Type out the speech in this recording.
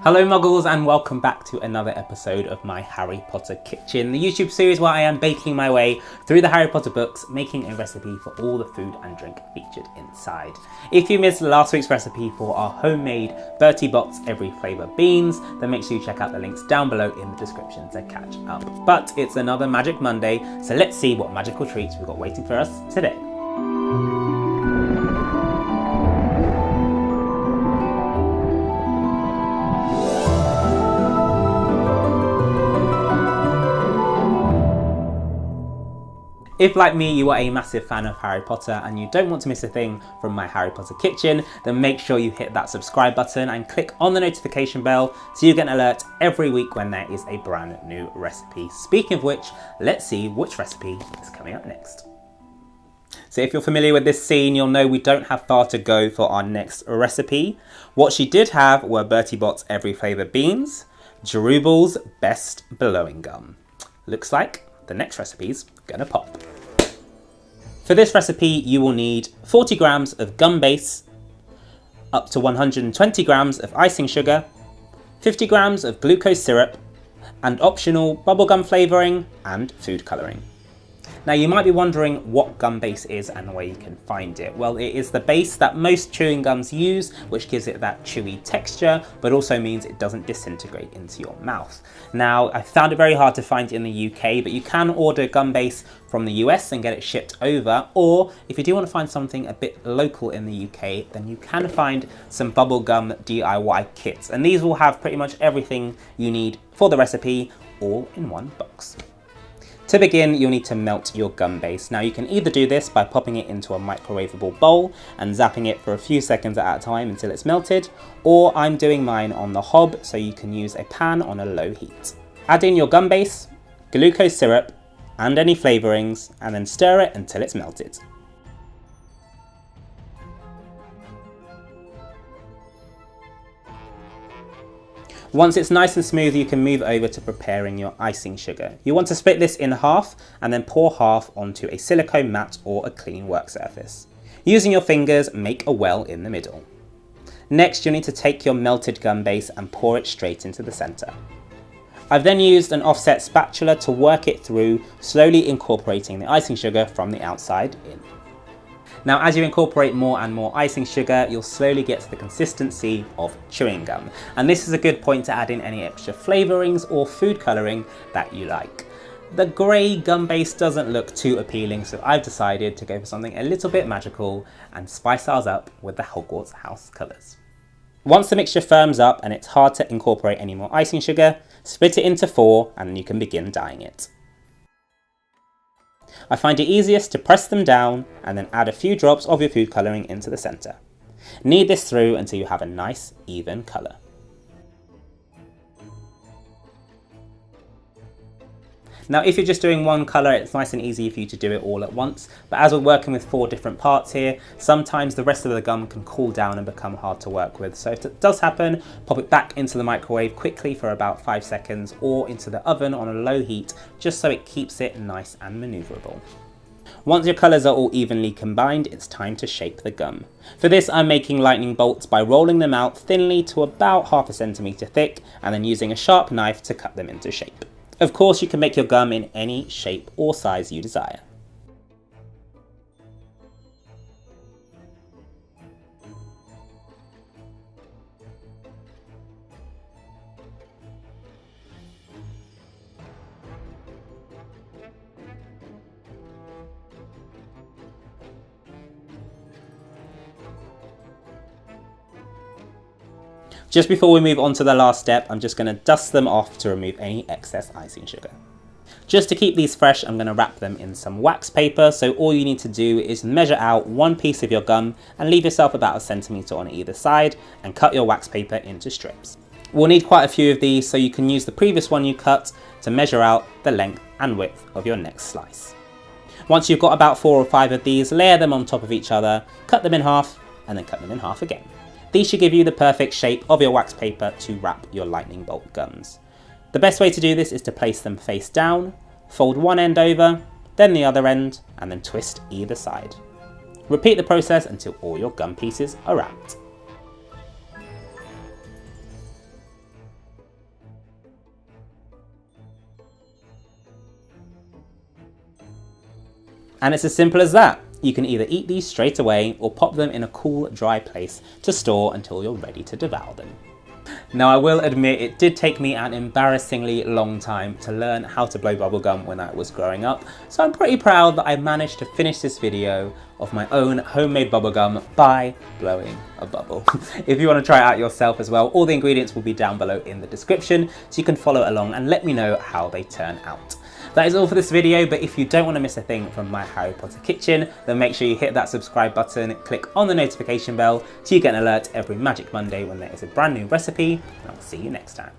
Hello Muggles and welcome back to another episode of my Harry Potter Kitchen, the YouTube series where I am baking my way through the Harry Potter books, making a recipe for all the food and drink featured inside. If you missed last week's recipe for our homemade Bertie Bott's every flavour beans, then make sure you check out the links down below in the description to catch up. But it's another Magic Monday, so let's see what magical treats we've got waiting for us today. If, like me, you are a massive fan of Harry Potter and you don't want to miss a thing from my Harry Potter kitchen, then make sure you hit that subscribe button and click on the notification bell so you get an alert every week when there is a brand new recipe. Speaking of which, let's see which recipe is coming up next. So if you're familiar with this scene, you'll know we don't have far to go for our next recipe. What she did have were Bertie Bott's every flavour beans, Drooble's best blowing gum. Looks like the next recipe's gonna pop. For this recipe, you will need 40 grams of gum base, up to 120 grams of icing sugar, 50 grams of glucose syrup, and optional bubblegum flavouring and food colouring. Now you might be wondering what gum base is and where you can find it. Well, it is the base that most chewing gums use, which gives it that chewy texture, but also means it doesn't disintegrate into your mouth. Now, I found it very hard to find in the UK, but you can order gum base from the US and get it shipped over, or if you do want to find something a bit local in the UK, then you can find some bubblegum DIY kits, and these will have pretty much everything you need for the recipe all in one box. To begin, you'll need to melt your gum base. Now you can either do this by popping it into a microwavable bowl and zapping it for a few seconds at a time until it's melted, or I'm doing mine on the hob, so you can use a pan on a low heat. Add in your gum base, glucose syrup, and any flavourings, and then stir it until it's melted. Once it's nice and smooth, you can move over to preparing your icing sugar. You want to split this in half and then pour half onto a silicone mat or a clean work surface. Using your fingers, make a well in the middle. Next, you'll need to take your melted gum base and pour it straight into the centre. I've then used an offset spatula to work it through, slowly incorporating the icing sugar from the outside in. Now, as you incorporate more and more icing sugar, you'll slowly get to the consistency of chewing gum. And this is a good point to add in any extra flavourings or food colouring that you like. The grey gum base doesn't look too appealing, so I've decided to go for something a little bit magical and spice ours up with the Hogwarts house colours. Once the mixture firms up and it's hard to incorporate any more icing sugar, split it into 4 and then you can begin dyeing it. I find it easiest to press them down and then add a few drops of your food colouring into the centre. Knead this through until you have a nice, even colour. Now, if you're just doing one colour, it's nice and easy for you to do it all at once, but as we're working with 4 different parts here, sometimes the rest of the gum can cool down and become hard to work with. So if it does happen, pop it back into the microwave quickly for about 5 seconds or into the oven on a low heat, just so it keeps it nice and manoeuvrable. Once your colours are all evenly combined, it's time to shape the gum. For this, I'm making lightning bolts by rolling them out thinly to about half a centimetre thick and then using a sharp knife to cut them into shape. Of course, you can make your gum in any shape or size you desire. Just before we move on to the last step, I'm just going to dust them off to remove any excess icing sugar. Just to keep these fresh, I'm going to wrap them in some wax paper, so all you need to do is measure out one piece of your gum and leave yourself about 1 centimetre on either side and cut your wax paper into strips. We'll need quite a few of these, so you can use the previous one you cut to measure out the length and width of your next slice. Once you've got about 4 or 5 of these, layer them on top of each other, cut them in half, and then cut them in half again. These should give you the perfect shape of your wax paper to wrap your lightning bolt gums. The best way to do this is to place them face down, fold one end over, then the other end, and then twist either side. Repeat the process until all your gum pieces are wrapped. And it's as simple as that. You can either eat these straight away or pop them in a cool, dry place to store until you're ready to devour them. Now I will admit it did take me an embarrassingly long time to learn how to blow bubblegum when I was growing up, so I'm pretty proud that I managed to finish this video of my own homemade bubblegum by blowing a bubble. If you want to try it out yourself as well, all the ingredients will be down below in the description, so you can follow along and let me know how they turn out. That is all for this video, but if you don't want to miss a thing from my Harry Potter kitchen, then make sure you hit that subscribe button, click on the notification bell so you get an alert every Magic Monday when there is a brand new recipe, and I'll see you next time.